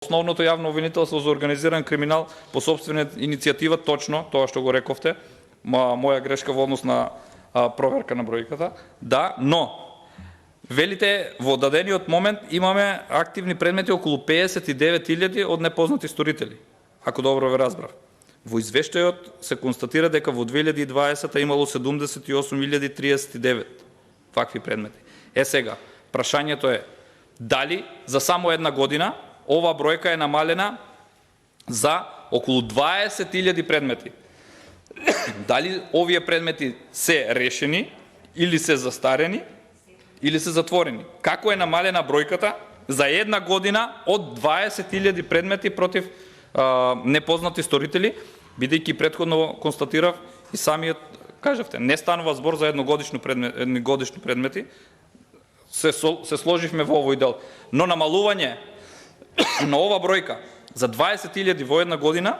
Основното јавно обвинителство за организиран криминал по собствена иницијатива, точно тоа што го рековте, моја грешка во однос на проверка на бројката, да, но велите во дадениот момент имаме активни предмети околу 59.000 од непознати сторители, ако добро ве разбрав. Во извештајот се констатира дека во 2020 имало 78.039 вакви предмети. Сега, прашањето е дали за само една година ова бројка е намалена за околу 20.000 предмети. Дали овие предмети се решени или се застарени или се затворени? Како е намалена бројката за една година од 20.000 предмети против непознати сторители, бидејќи претходно констатирав и самиот кажавте, не станува збор за едногодишни предмети, се сложивме во овој дел. Но намалување на ова бројка за 20.000 во една година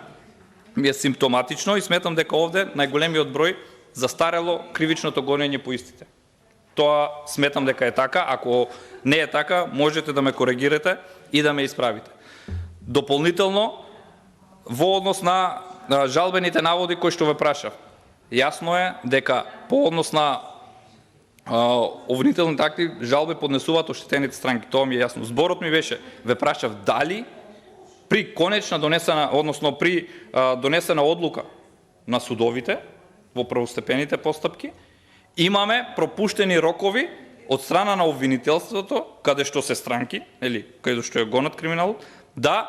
ми е симптоматично и сметам дека овде најголемиот број застарело кривичното гонење по истите. Тоа сметам дека е така, ако не е така, можете да ме коригирате и да ме исправите. Дополнително, во однос на жалбените наводи кои што ве прашав, јасно е дека по однос на обвинителните акти жалби поднесуваат оштетените странки, тоа ми е јасно. Зборот ми беше, ве прашав дали при конечна донесена, односно при донесена одлука на судовите во првостепените постапки, имаме пропуштени рокови од страна на обвинителството, каде што се странки, или каде што ја гонат криминалот, да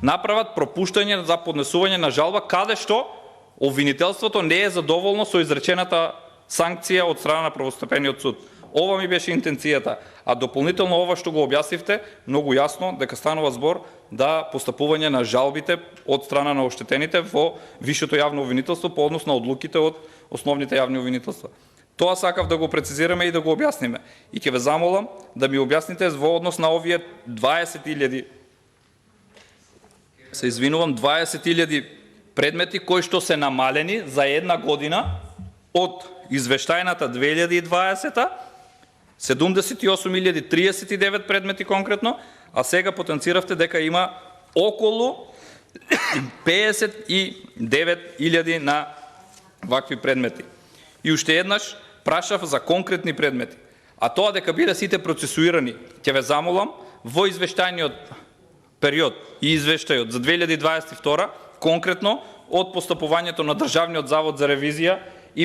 направат пропуштање за поднесување на жалба, каде што обвинителството не е задоволно со изречената санкција од страна на првостепениот суд. Ова ми беше интенцијата, а дополнително ова што го објаснивте, многу јасно дека станува збор да постапување на жалбите од страна на оштетените во висшето јавно обвинителство по однос на одлуките од основните јавни обвинителства. Тоа сакав да го прецизираме и да го објасниме. И ќе ве замолам да ми објасните во однос на овие 20.000 предмети кои што се намалени за една година од извештајната 2020, 78.039 предмети конкретно, а сега потенциравте дека има околу 59.000 на вакви предмети. И уште еднаш прашав за конкретни предмети. А тоа дека биде сите процесуирани, ќе ве замолам во извештајниот период и извештајот за 2022 конкретно од постапувањето на Државниот завод за ревизија и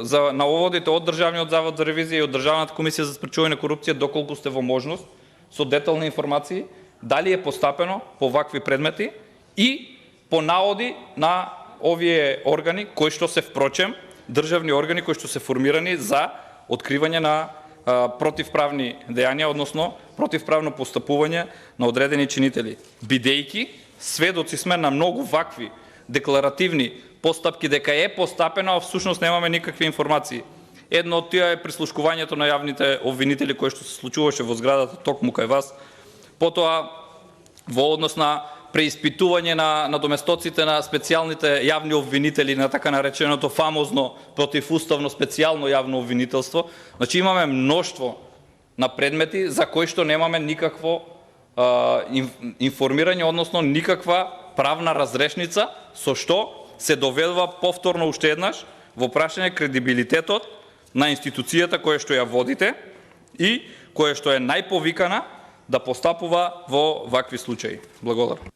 за наводите од Државниот завод за ревизија и од Државната комисија за спречување на корупција, доколку сте во можност со детални информации, дали е постапено по вакви предмети и по наводи на овие органи кои што се впрочем државни органи кои што се формирани за откривање на противправни дејања, односно противправно постапување на одредени чинители. Бидејќи сведоци сме на многу вакви декларативни постапки дека е постапено, а всушност немаме никакви информации. Едно од тие е прислушкувањето на јавните обвинители кои што се случуваше во зградата токму кај вас. Потоа во однос на преиспитување на доместоците на специјалните јавни обвинители на така нареченото фамозно противуставно специјално јавно обвинителство. Значи имаме мноштво на предмети за кои што немаме никакво информирање, односно никаква правна разрешница со што се доведува повторно уште еднаш во прашање кредибилитетот на институцијата која што ја водите и која што е најповикана да постапува во вакви случаи. Благодарам.